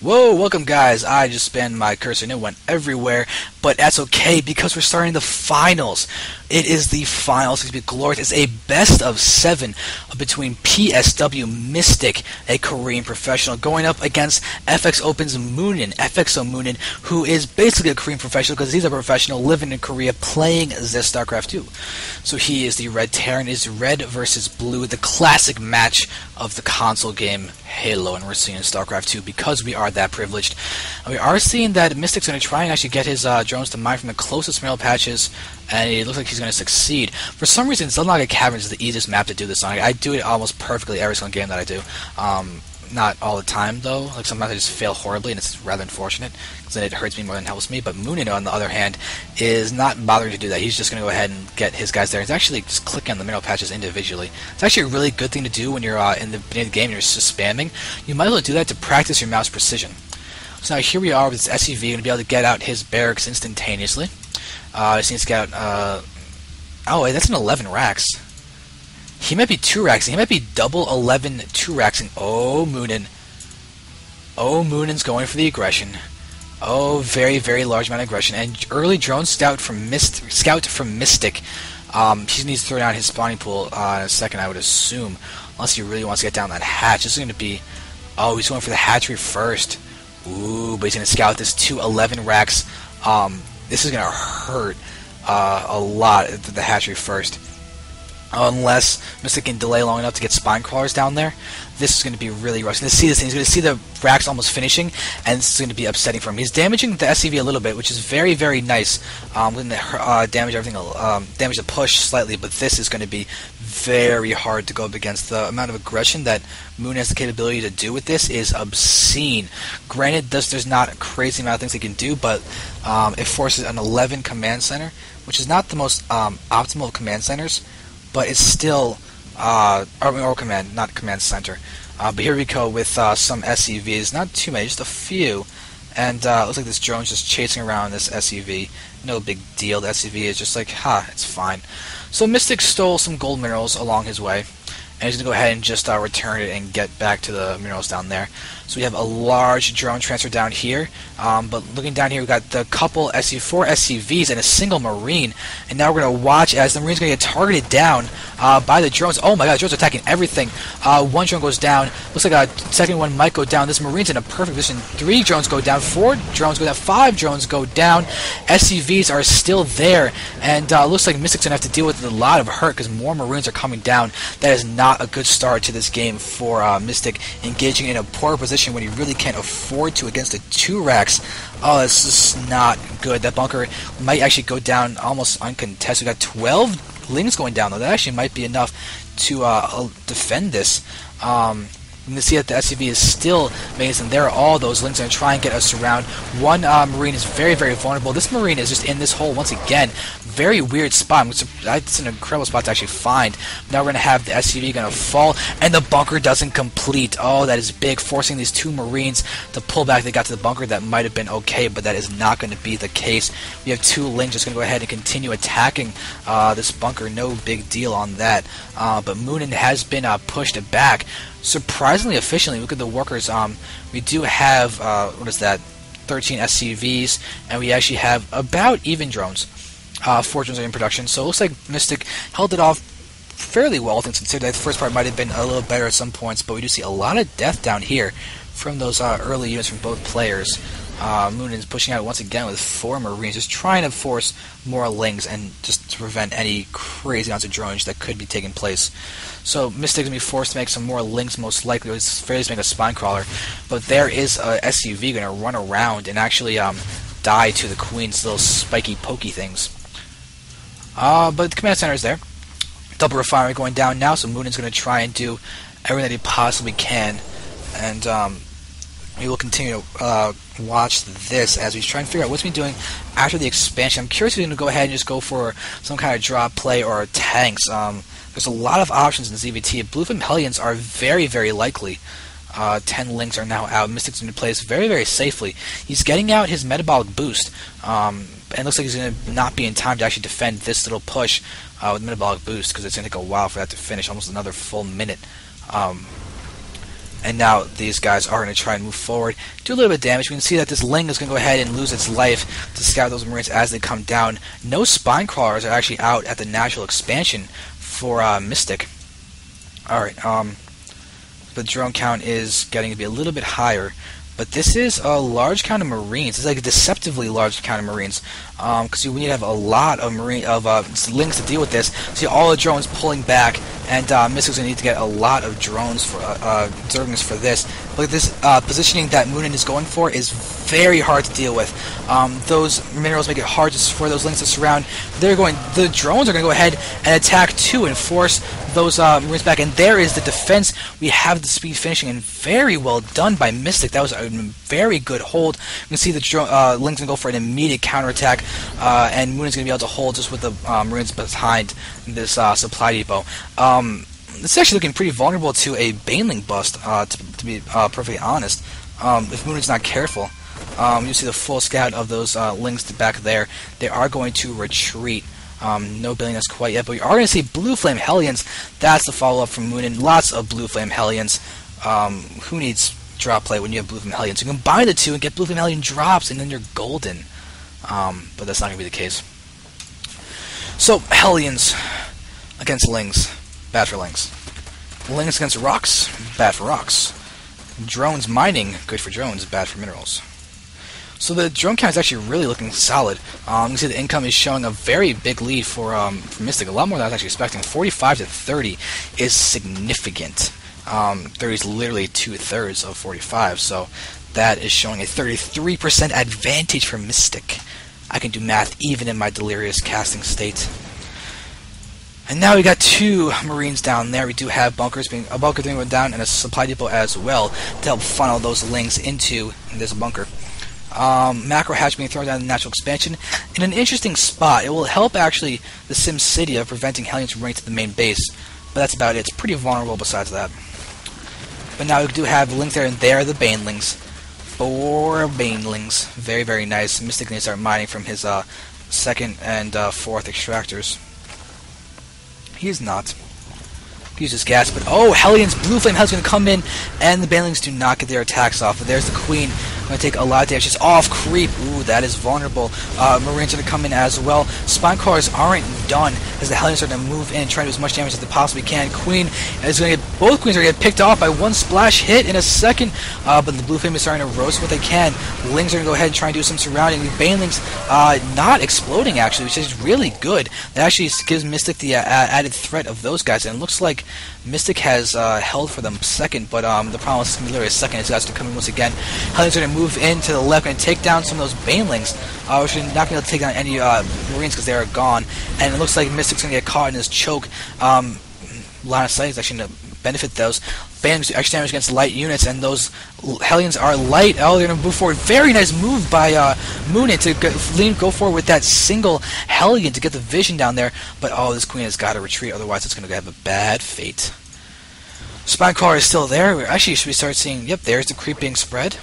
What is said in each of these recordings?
Whoa, welcome guys. I just spammed my cursor and it went everywhere, but that's okay because we're starting the finals. It is the finals. It's going to be glorious. It's a best of 7 between PswMystic, a Korean professional, going up against FXOmOoNaN, who is basically a Korean professional because he's a professional living in Korea playing StarCraft 2. So he is the red Terran, is red versus blue, the classic match of the console game Halo, and we're seeing in StarCraft 2 because we are that privileged. And we are seeing that Mystic's going to try and actually get his drones to mine from the closest mineral patches, and it looks like he's going to succeed. For some reason, Xel'Naga Caverns is the easiest map to do this on. I do it almost perfectly every single game that I do. Not all the time, though. Like, sometimes I just fail horribly, and it's rather unfortunate, because then it hurts me more than it helps me. But Moonin, on the other hand, is not bothering to do that. He's just going to go ahead and get his guys there. He's actually just clicking on the mineral patches individually. It's actually a really good thing to do when you're in the beginning of the game and you're just spamming. You might as well do that to practice your mouse precision. So now here we are with this SCV, going to be able to get out his barracks instantaneously. Just needs to get out... oh, wait, that's an 11 racks. He might be 2 racks. He might be double 11 2 racks. Oh, Moonin. Oh, Moonin's going for the aggression. Oh, very, very large amount of aggression. And early drone scout from Mystic. He needs to throw down his spawning pool in a second, I would assume. Unless he really wants to get down that hatch. This is going to be... oh, he's going for the hatchery first. Ooh, but he's going to scout this 211 racks. This is going to hurt a lot at the hatchery first. Unless Mystic can delay long enough to get spine crawlers down there, this is going to be really rough. He's going to see this thing. He's going to see the racks almost finishing, and this is going to be upsetting for him. He's damaging the SCV a little bit, which is very, very nice. Going to damage everything, damage the push slightly, but this is going to be very hard to go up against. The amount of aggression that Moon has the capability to do with this is obscene. Granted, there's not a crazy amount of things he can do, but it forces an 11 command center, which is not the most optimal of command centers. But it's still, or command, not command center. But here we go with some SCVs, not too many, just a few. And it looks like this drone's just chasing around this SCV. No big deal, the SCV is just like, it's fine. So Mystic stole some gold minerals along his way. And he's going to go ahead and just return it and get back to the minerals down there. So we have a large drone transfer down here. But looking down here, we've got the couple 4 SCVs and a single Marine. And now we're going to watch as the Marine's going to get targeted down by the drones. Oh my god, the drones are attacking everything. One drone goes down. Looks like a second one might go down. This Marine's in a perfect position. 3 drones go down. 4 drones go down. 5 drones go down. SCVs are still there. And looks like Mystic's going to have to deal with a lot of hurt because more Marines are coming down. That is not a good start to this game for Mystic, engaging in a poor position when he really can't afford to against the 2 racks. Oh, this is not good. That bunker might actually go down almost uncontested. We got 12 lings going down, though. That actually might be enough to defend this. You can see that the SCV is still amazing. There are all those links going to try and get us around. One Marine is very, very vulnerable. This Marine is just in this hole once again. Very weird spot. It's an incredible spot to actually find. Now we're going to have the SCV going to fall, and the bunker doesn't complete. Oh, that is big, forcing these 2 Marines to pull back. They got to the bunker. That might have been okay, but that is not going to be the case. We have 2 links just going to go ahead and continue attacking this bunker. No big deal on that. But Moonin has been pushed back surprisingly efficiently. Look at the workers. We do have, what is that, 13 SCVs, and we actually have about even drones. 4 drones are in production, so it looks like Mystic held it off fairly well, things considered. The first part might have been a little better at some points, but we do see a lot of death down here from those early units from both players. Moon is pushing out once again with 4 Marines, just trying to force more lings and just to prevent any crazy amounts of drones that could be taking place. So Mystic's going to be forced to make some more lings, most likely. It's fair to make a spine crawler, but there is a SUV going to run around and actually die to the Queen's little spiky pokey things. But the command center is there. Double refinery going down now, so Moon is going to try and do everything that he possibly can. And we will continue to watch this as we try and figure out what's been doing after the expansion. I'm curious if he's going to go ahead and just go for some kind of drop play or tanks. There's a lot of options in ZVT. Bluefin Hellions are very, very likely. 10 links are now out. Mystic's in place very, very safely. He's getting out his metabolic boost. And looks like he's going to not be in time to actually defend this little push with metabolic boost, because it's going to take a while for that to finish, almost another full minute. And now these guys are going to try and move forward, do a little bit of damage. We can see that this Ling is going to go ahead and lose its life to scout those Marines as they come down. No spine crawlers are actually out at the natural expansion for Mystic. Alright, the drone count is getting to be a little bit higher. But this is a large count of Marines. It's like a deceptively large count of Marines, because we need to have a lot of Lings to deal with this. See all the drones pulling back, and Mystic's going to need to get a lot of drones for Zerglings for this. But this positioning that mooNaN is going for is very hard to deal with. Those minerals make it hard for those Lings to surround. The drones are going to go ahead and attack too and force those Marines back, and there is the defense. We have the speed finishing, and very well done by Mystic. That was a very good hold. You can see the Ling's going to go for an immediate counterattack, and moonAN's going to be able to hold just with the Marines behind this supply depot. It's actually looking pretty vulnerable to a Baneling bust, to be perfectly honest, if mooNaN's not careful. You see the full scout of those Lings back there. They are going to retreat. No Baneling us quite yet, but we are going to see Blue Flame Hellions. That's the follow-up from mooNaN. Lots of Blue Flame Hellions. Who needs drop play when you have Blue Flame Hellions? You can combine the two and get Blue Flame Hellion drops, and then you're golden. But that's not going to be the case. So, Hellions against Lings. Bad for Lings. Lings against rocks. Bad for rocks. Drones mining. Good for drones. Bad for minerals. So the drone count is actually really looking solid. You can see the income is showing a very big lead for Mystic. A lot more than I was actually expecting. 45 to 30 is significant. 30 is literally 2/3 of 45, so that is showing a 33% advantage for Mystic. I can do math even in my delirious casting state. And now we got 2 Marines down there. We do have bunkers a bunker being down and a supply depot as well to help funnel those Lings into this bunker. Macro hatch being thrown down in the natural expansion in an interesting spot. It will help actually the Sim City of preventing Hellions from running to the main base, but that's about it. It's pretty vulnerable besides that. But now we do have Lings there, and there the Banelings. 4 Banelings. Very, very nice. Mystic needs to start mining from his 2nd and 4th extractors. He is not. Uses gas, but oh, Hellions, Blue Flame Hellions going to come in, and the Banelings do not get their attacks off. But there's the Queen, going to take a lot of damage. She's off creep. Ooh, that is vulnerable. Marines are going to come in as well. Spine crawlers aren't done as the Hellions are going to move in, try to do as much damage as they possibly can. Queen is going to get, both Queens are going to get picked off by one splash hit in a second, but the Blue Flame is starting to roast what they can. Lings are going to go ahead and try and do some surrounding. The Banelings not exploding actually, which is really good. That actually gives Mystic the added threat of those guys, and it looks like Mystic has held for them 2nd, but the problem is it's going to be literally 2nd. It's got to come in once again. Hellions are going to move in to the left and take down some of those Banelings. Which are not going to be able to take down any Marines because they are gone. And it looks like Mystic's going to get caught in his choke. Line of sight is actually going to benefit those. Banelings do extra damage against light units, and those Hellions are light. Oh, they're going to move forward. Very nice move by mooNaN to go forward with that single Hellion to get the vision down there. But oh, this Queen has got to retreat, otherwise it's going to have a bad fate. Spinecrawler is still there. Actually, should we start seeing? Yep, there's the creep being spread.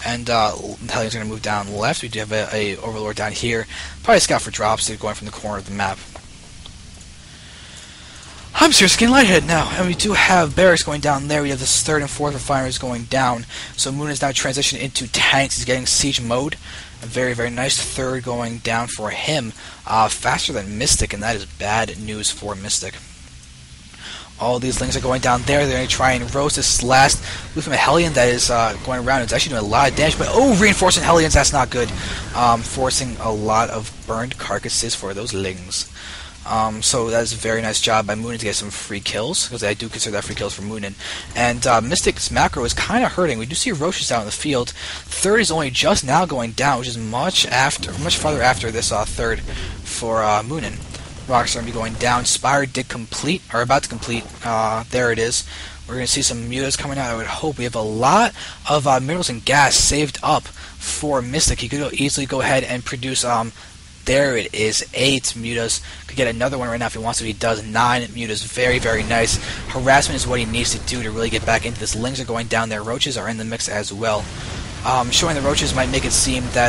And Hellions are going to move down left. We do have a Overlord down here. Probably scout for drops. They're going from the corner of the map. I'm seriously getting lightheaded now. And we do have barracks going down there. We have this 3rd and 4th refineries going down. So mooNaN is now transitioned into tanks. He's getting siege mode. A very, very nice 3rd going down for him. Faster than Mystic, and that is bad news for Mystic. All these Lings are going down there. They're going to try and roast this last Blue Flame Hellion that is going around. It's actually doing a lot of damage, but oh, reinforcing Hellions, that's not good. Forcing a lot of burned carcasses for those Lings. So that is a very nice job by mooNaN to get some free kills, because I do consider that free kills for mooNaN. And Mystic's macro is kind of hurting. We do see Roaches out in the field. 3rd is only just now going down, which is much farther after this 3rd for mooNaN. Rocks are going to be going down. Spire did complete, or about to complete. There it is. We're going to see some mutas coming out. I would hope we have a lot of minerals and gas saved up for Mystic. He could easily go ahead and produce. There it is, 8 mutas. Could get another one right now if he wants to. He does 9 mutas. Very, very nice. Harassment is what he needs to do to really get back into this. Lings are going down there. Roaches are in the mix as well. Showing the Roaches might make it seem that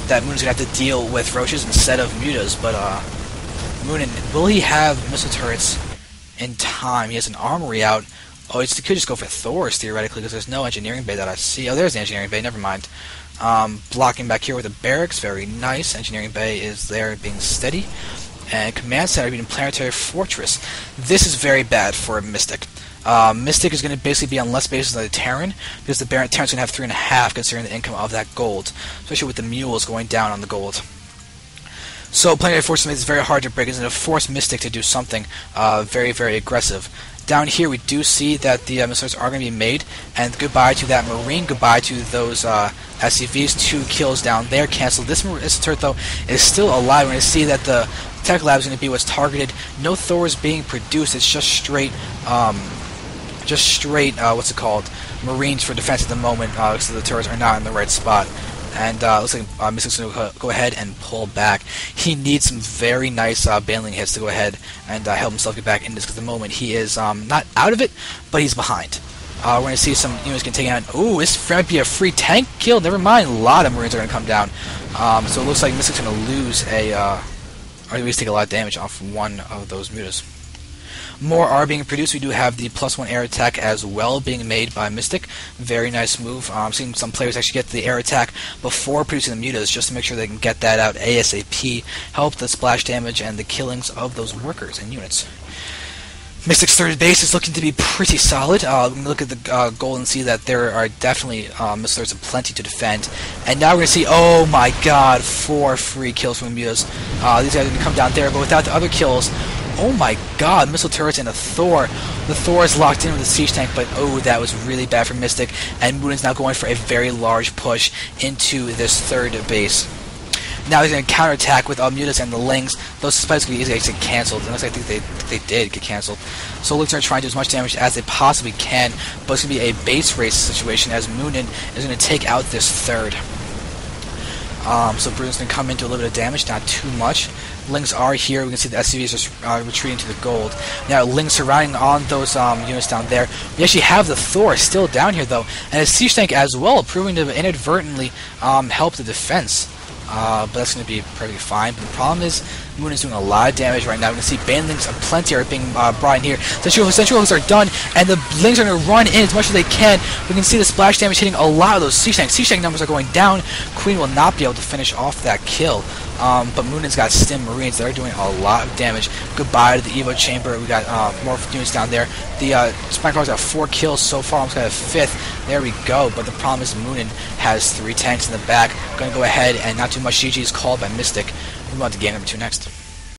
that mooNaN's going to have to deal with Roaches instead of mutas, but mooNaN, will he have missile turrets in time? He has an armory out. Oh, he could just go for Thors, theoretically, because there's no engineering bay that I see. Oh, there's the engineering bay, never mind. Blocking back here with the barracks, very nice. Engineering bay is there being steady. And command center being planetary fortress. This is very bad for a Mystic. Mystic is going to basically be on less bases than the Terran, because the Terran's going to have 3.5 considering the income of that gold, especially with the mules going down on the gold. So planetary fortress makes it very hard to break. It's going to force Mystic to do something very, very aggressive. Down here we do see that the missiles are going to be made, and goodbye to that Marine, goodbye to those SCVs. 2 kills down there, canceled. This turret though is still alive. We're going to see that the tech lab is going to be what's targeted. No Thors being produced. It's just straight, what's it called? Marines for defense at the moment, because the turrets are not in the right spot. And looks like Mystic's going to go ahead and pull back. He needs some very nice bailing hits to go ahead and help himself get back in this, because at the moment he is not out of it, but he's behind. We're going to see some units get taken out. Ooh, this might be a free tank kill. Never mind, a lot of Marines are going to come down. So it looks like Mystic's going to lose or at least take a lot of damage off one of those mutas. More are being produced. We do have the +1 air attack as well being made by Mystic. Very nice move. Seeing some players actually get the air attack before producing the mutas, just to make sure they can get that out ASAP. Help the splash damage and the killings of those workers and units. Mystic's third base is looking to be pretty solid. We can look at the goal and see that there are definitely missiles aplenty to defend. And now we're going to see, oh my god, 4 free kills from the mutas. These guys are going to come down there, but without the other kills, oh my god, missile turrets and a Thor. The Thor is locked in with the siege tank, but oh, that was really bad for Mystic. And Moonan's now going for a very large push into this third base. Now he's going to counterattack with mutas and the Lings. Those spikes can be easily get cancelled. And I think they did get cancelled. So Lings are trying to do as much damage as they possibly can, but it's going to be a base race situation as Moonan is going to take out this third. So Bruno's going to come into a little bit of damage, not too much. Lings are here. We can see the SCVs just retreating to the gold. Now Lings surrounding on those units down there. We actually have the Thor still down here though, and a siege tank as well, proving to inadvertently help the defense. But that's going to be perfectly fine. But the problem is, Moon is doing a lot of damage right now. We can see banelings plenty are being brought in here. Central hooks are done, and the Lings are going to run in as much as they can. We can see the splash damage hitting a lot of those siege tanks. Siege tank numbers are going down. Queen will not be able to finish off that kill. But Moonan's got Stim Marines that are doing a lot of damage. Goodbye to the Evo Chamber. We got more units down there. The Spine Crawler's got 4 kills so far. Almost got a 5th. There we go. But the problem is Moonan has 3 tanks in the back. Going to go ahead and not too much GG is called by Mystic. We'll move on to game number 2 next.